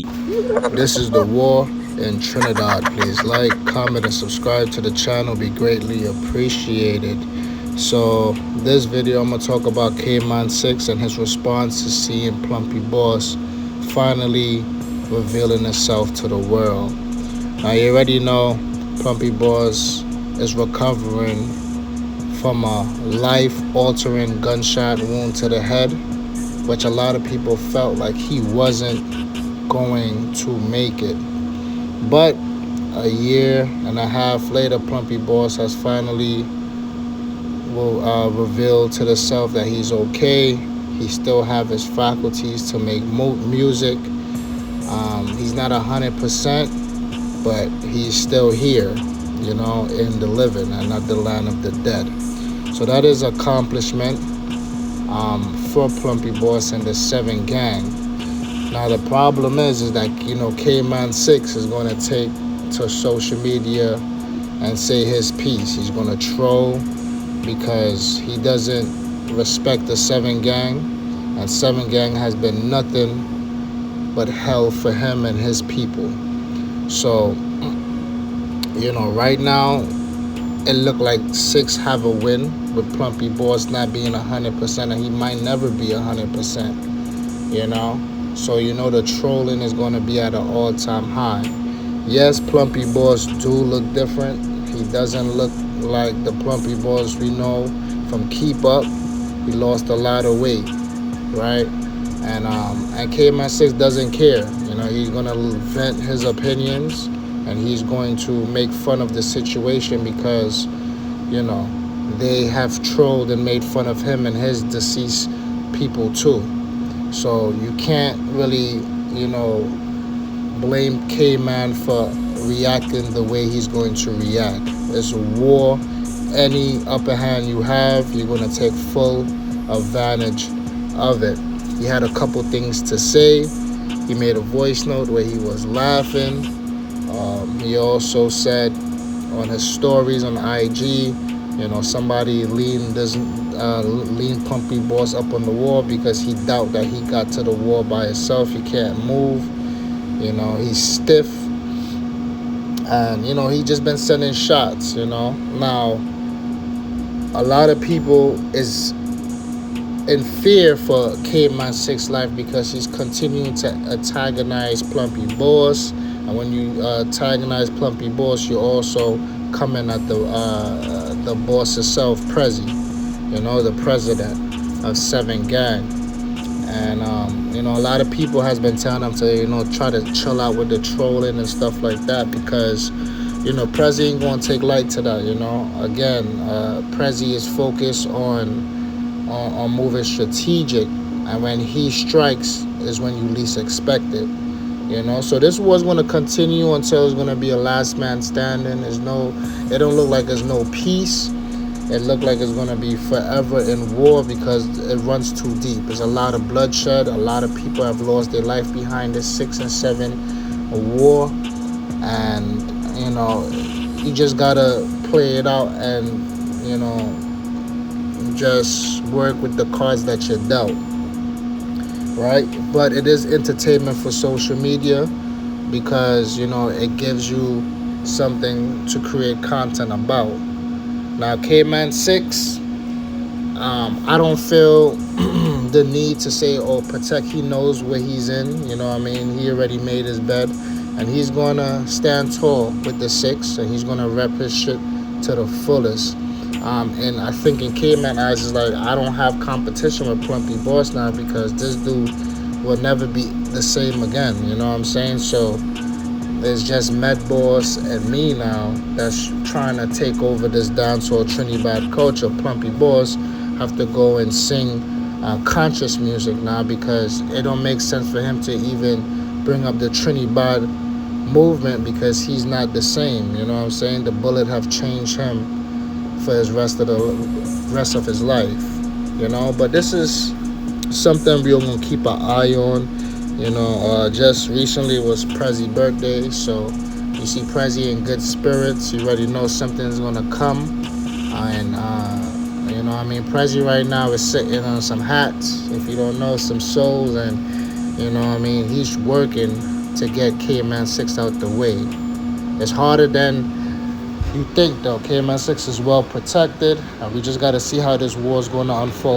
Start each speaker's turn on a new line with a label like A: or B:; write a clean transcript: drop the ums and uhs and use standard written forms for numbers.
A: This is the war in Trinidad. Please like, comment, and subscribe to the channel. Be greatly appreciated. So this video I'm gonna talk about Kman 6 and his response to seeing Plumpy Boss finally revealing himself to the world. Now you already know Plumpy Boss is recovering from a life-altering gunshot wound to the head, which a lot of people felt like he wasn't going to make it. But a year and a half later, Plumpy Boss has finally revealed to the self that he's okay. He still have his faculties to make music. He's not 100%, but he's still here, you know, in the living and not the land of the dead. So that is accomplishment for Plumpy Boss and the 7 gang. Now the problem is that, you know, Kman 6 is going to take to social media and say his piece. He's going to troll because he doesn't respect the 7 gang, and 7 gang has been nothing but hell for him and his people. So, you know, right now it looked like 6 have a win with Plumpy Boss not being 100%, and he might never be 100%, you know. So, you know, the trolling is going to be at an all-time high. Yes, Plumpy Boss do look different. He doesn't look like the Plumpy Boss we know from Keep Up. He lost a lot of weight, right? And Kman 6 doesn't care. You know, he's going to vent his opinions, and he's going to make fun of the situation because, you know, they have trolled and made fun of him and his deceased people too. So you can't really, you know, blame Kman for reacting the way he's going to react. It's a war. Any upper hand you have, you're going to take full advantage of it. He had a couple things to say. He made a voice note where he was laughing. He also said on his stories on IG, you know, somebody leaned Plumpy Boss up on the wall because he doubt that he got to the wall by himself. He can't move. You know, he's stiff. And, you know, he just been sending shots, you know. Now, a lot of people is in fear for Kman 6 life because he's continuing to antagonize Plumpy Boss. And when you antagonize Plumpy Boss, you also coming at the boss itself, Prezzi, you know, the president of 7 gang. And, you know, a lot of people has been telling him to, you know, try to chill out with the trolling and stuff like that because, you know, Prezzi ain't going to take light to that, you know. Again, Prezzi is focused on moving strategic, and when he strikes is when you least expect it, you know. So this war's going to continue until it's going to be a last man standing. It don't look like there's no peace. It looked like it's going to be forever in war because it runs too deep. There's a lot of bloodshed. A lot of people have lost their life behind this 6 and 7 war. And, you know, you just got to play it out and, you know, just work with the cards that you're dealt, right? But it is entertainment for social media because, you know, it gives you something to create content about. Now, Kman 6, I don't feel the need to say, oh, protect. He knows where he's in. You know what I mean? He already made his bed. And he's going to stand tall with the 6. And he's going to rep his shit to the fullest. And I think in Kman eyes, is like, I don't have competition with Plumpy Boss now because this dude will never be the same again. You know what I'm saying? So it's just Med Boss and me now that's trying to take over this dancehall Trinidad culture. Plumpy Boss have to go and sing conscious music now because it don't make sense for him to even bring up the Trinidad movement because he's not the same. You know what I'm saying? The bullet have changed him for his rest of his life. You know, but this is something we're gonna keep an eye on. You know, just recently was Prezzi's birthday, so you see Prezzi in good spirits. You already know something's gonna come, and you know, I mean, Prezzi right now is sitting on some hats. If you don't know, some souls, and you know, I mean, he's working to get Kman 6 out the way. It's harder than you think, though. Kman 6 is well protected, and we just got to see how this war is going to unfold.